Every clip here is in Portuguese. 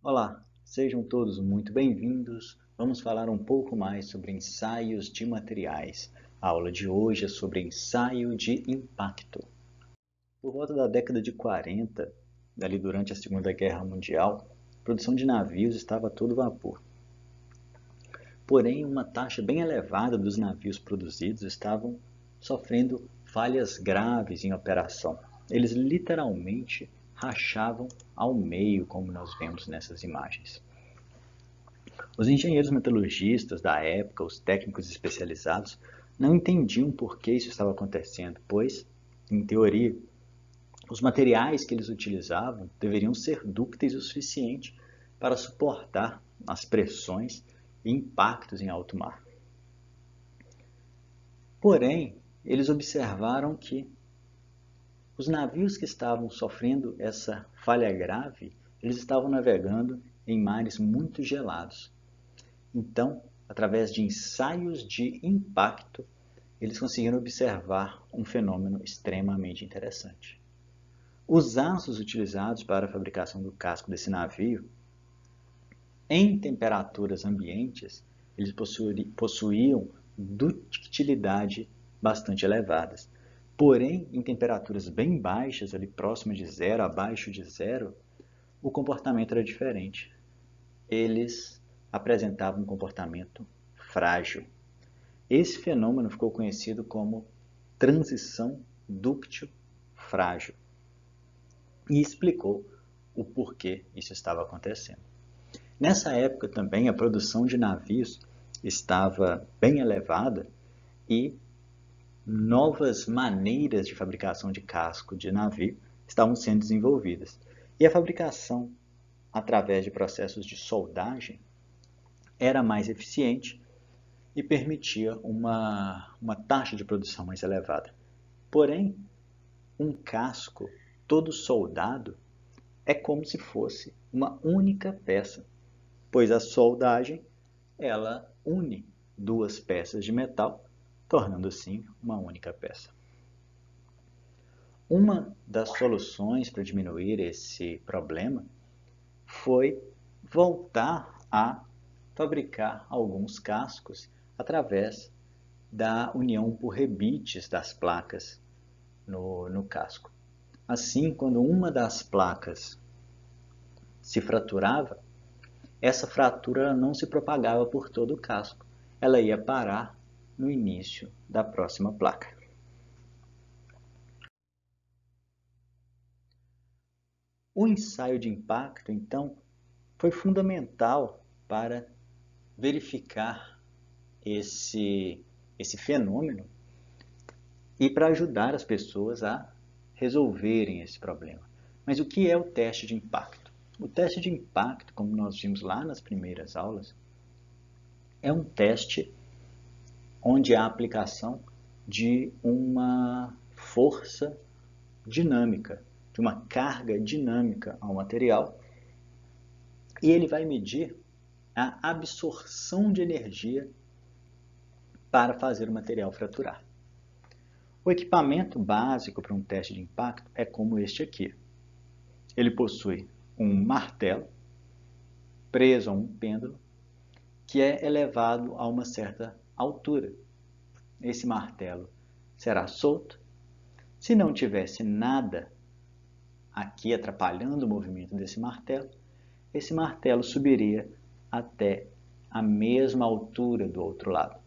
Olá, sejam todos muito bem-vindos. Vamos falar um pouco mais sobre ensaios de materiais. A aula de hoje é sobre ensaio de impacto. Por volta da década de 40, ali durante a Segunda Guerra Mundial, a produção de navios estava a todo vapor. Porém, uma taxa bem elevada dos navios produzidos estavam sofrendo falhas graves em operação. Eles literalmente rachavam ao meio, como nós vemos nessas imagens. Os engenheiros metalurgistas da época, os técnicos especializados, não entendiam por que isso estava acontecendo, pois, em teoria, os materiais que eles utilizavam deveriam ser dúcteis o suficiente para suportar as pressões e impactos em alto mar. Porém, eles observaram que os navios que estavam sofrendo essa falha grave, eles estavam navegando em mares muito gelados. Então, através de ensaios de impacto, eles conseguiram observar um fenômeno extremamente interessante. Os aços utilizados para a fabricação do casco desse navio, em temperaturas ambientes, eles possuíam ductilidade bastante elevadas. Porém, em temperaturas bem baixas, ali próximas de zero, abaixo de zero, o comportamento era diferente. Eles apresentavam um comportamento frágil. Esse fenômeno ficou conhecido como transição dúctil frágil e explicou o porquê isso estava acontecendo. Nessa época também a produção de navios estava bem elevada e novas maneiras de fabricação de casco de navio estavam sendo desenvolvidas. E a fabricação através de processos de soldagem era mais eficiente e permitia uma taxa de produção mais elevada. Porém, um casco todo soldado é como se fosse uma única peça, pois a soldagem ela une duas peças de metal, tornando assim uma única peça. Uma das soluções para diminuir esse problema foi voltar a fabricar alguns cascos através da união por rebites das placas no casco. Assim, quando uma das placas se fraturava, essa fratura não se propagava por todo o casco, ela ia parar no início da próxima placa. O ensaio de impacto, então, foi fundamental para verificar esse fenômeno e para ajudar as pessoas a resolverem esse problema. Mas o que é o teste de impacto? O teste de impacto, como nós vimos lá nas primeiras aulas, é um teste onde há a aplicação de uma força dinâmica, de uma carga dinâmica ao material, e ele vai medir a absorção de energia para fazer o material fraturar. O equipamento básico para um teste de impacto é como este aqui. Ele possui um martelo preso a um pêndulo que é elevado a uma certa altura. Esse martelo será solto. Se não tivesse nada aqui atrapalhando o movimento desse martelo, esse martelo subiria até a mesma altura do outro lado.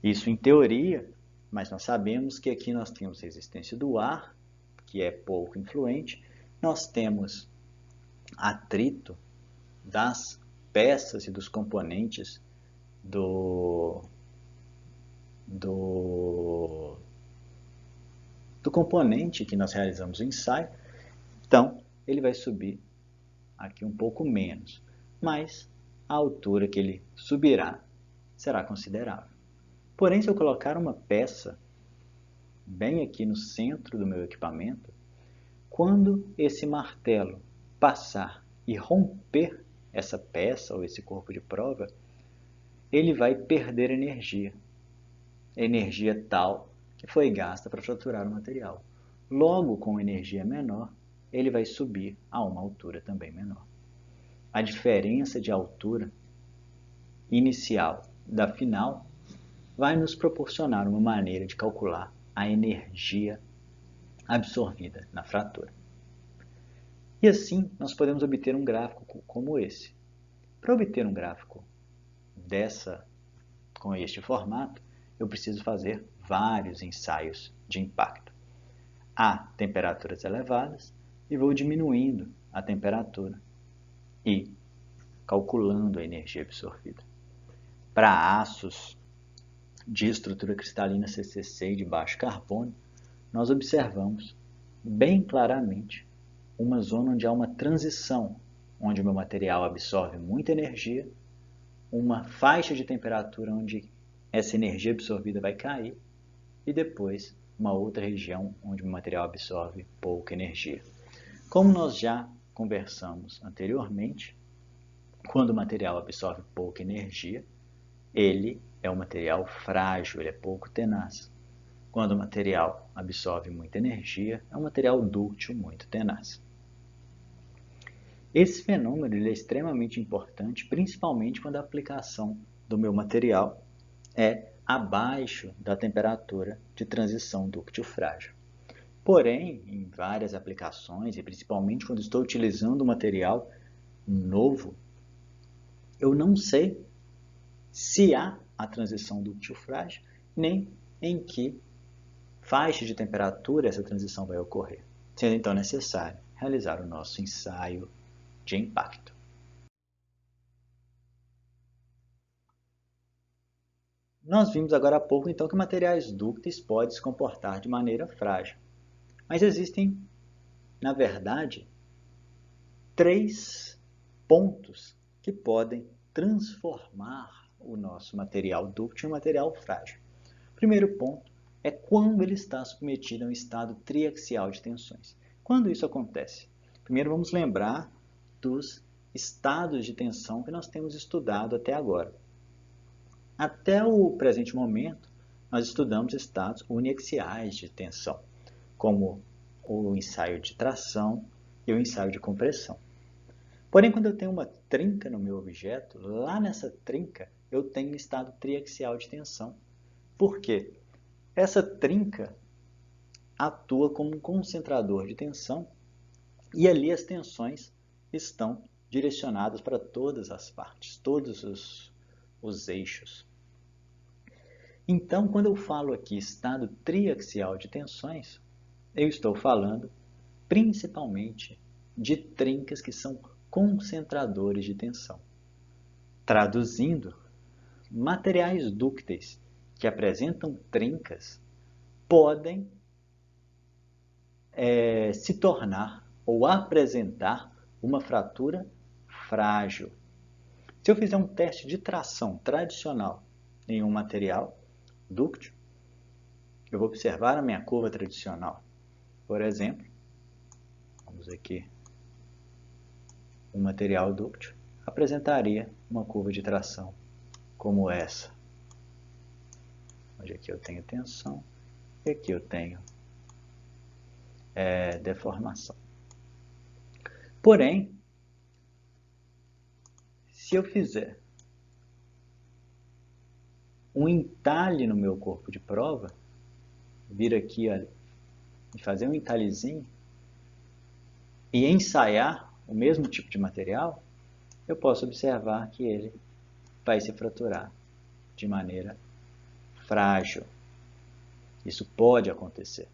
Isso em teoria, mas nós sabemos que aqui nós temos resistência do ar, que é pouco influente, nós temos atrito das peças e dos componentes do componente que nós realizamos o ensaio, então ele vai subir aqui um pouco menos, mas a altura que ele subirá será considerável. Porém, se eu colocar uma peça bem aqui no centro do meu equipamento, quando esse martelo passar e romper essa peça ou esse corpo de prova, ele vai perder energia tal que foi gasta para fraturar o material. Logo, com energia menor, ele vai subir a uma altura também menor. a diferença de altura inicial da final vai nos proporcionar uma maneira de calcular a energia absorvida na fratura. E assim, nós podemos obter um gráfico como esse. Para obter um gráfico com este formato, eu preciso fazer vários ensaios de impacto a temperaturas elevadas e vou diminuindo a temperatura e calculando a energia absorvida. Para aços de estrutura cristalina CCC e de baixo carbono, nós observamos bem claramente uma zona onde há uma transição, onde o meu material absorve muita energia, uma faixa de temperatura onde essa energia absorvida vai cair e depois uma outra região onde o material absorve pouca energia. Como nós já conversamos anteriormente, quando o material absorve pouca energia, ele é um material frágil, ele é pouco tenaz. Quando o material absorve muita energia, é um material dúctil, muito tenaz. Esse fenômeno é extremamente importante, principalmente quando a aplicação do meu material é abaixo da temperatura de transição dúctil-frágil. Porém, em várias aplicações, e principalmente quando estou utilizando um material novo, eu não sei se há a transição dúctil-frágil, nem em que faixa de temperatura essa transição vai ocorrer, sendo então necessário realizar o nosso ensaio de impacto. Nós vimos agora há pouco então que materiais dúcteis podem se comportar de maneira frágil, mas existem, na verdade, 3 pontos que podem transformar o nosso material dúctil em um material frágil. O primeiro ponto é quando ele está submetido a um estado triaxial de tensões. Quando isso acontece? Primeiro vamos lembrar dos estados de tensão que nós temos estudado até agora. Até o presente momento, nós estudamos estados uniaxiais de tensão, como o ensaio de tração e o ensaio de compressão. Porém, quando eu tenho uma trinca no meu objeto, lá nessa trinca eu tenho um estado triaxial de tensão. Por quê? Essa trinca atua como um concentrador de tensão e ali as tensões estão direcionadas para todas as partes, todos os eixos. Então, quando eu falo aqui estado triaxial de tensões, eu estou falando principalmente de trincas que são concentradores de tensão. Traduzindo, materiais dúcteis que apresentam trincas podem se tornar ou apresentar uma fratura frágil. Se eu fizer um teste de tração tradicional em um material dúctil, eu vou observar a minha curva tradicional. Por exemplo, vamos aqui, um material dúctil apresentaria uma curva de tração como essa, onde aqui eu tenho tensão e aqui eu tenho deformação. Porém, se eu fizer um entalhe no meu corpo de prova, vir aqui olha, e fazer um entalhezinho e ensaiar o mesmo tipo de material, eu posso observar que ele vai se fraturar de maneira frágil. Isso pode acontecer.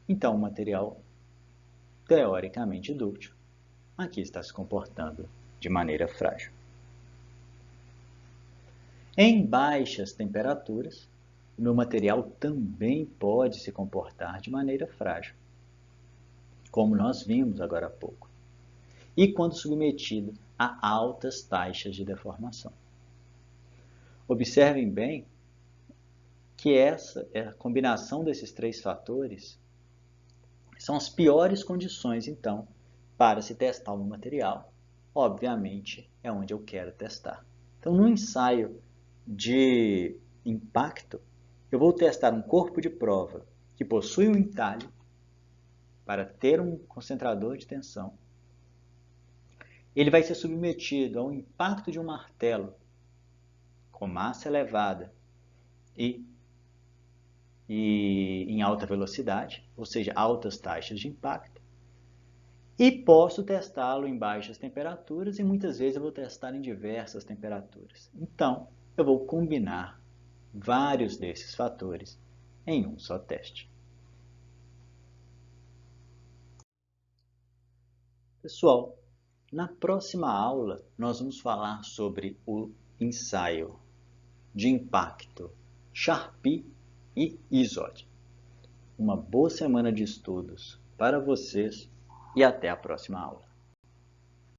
Então, o material teoricamente dúctil aqui está se comportando de maneira frágil. Em baixas temperaturas, o meu material também pode se comportar de maneira frágil, como nós vimos agora há pouco, e quando submetido a altas taxas de deformação. Observem bem que essa é a combinação desses 3 fatores são as piores condições, então, para se testar um material. Obviamente, é onde eu quero testar. Então, no ensaio de impacto, eu vou testar um corpo de prova que possui um entalhe para ter um concentrador de tensão ele vai ser submetido ao impacto de um martelo com massa elevada e em alta velocidade, ou seja, altas taxas de impacto, e posso testá-lo em baixas temperaturas e muitas vezes eu vou testar em diversas temperaturas. Então, eu vou combinar vários desses fatores em um só teste. Pessoal, na próxima aula nós vamos falar sobre o ensaio de impacto Charpy e ISOD. Uma boa semana de estudos para vocês e até a próxima aula.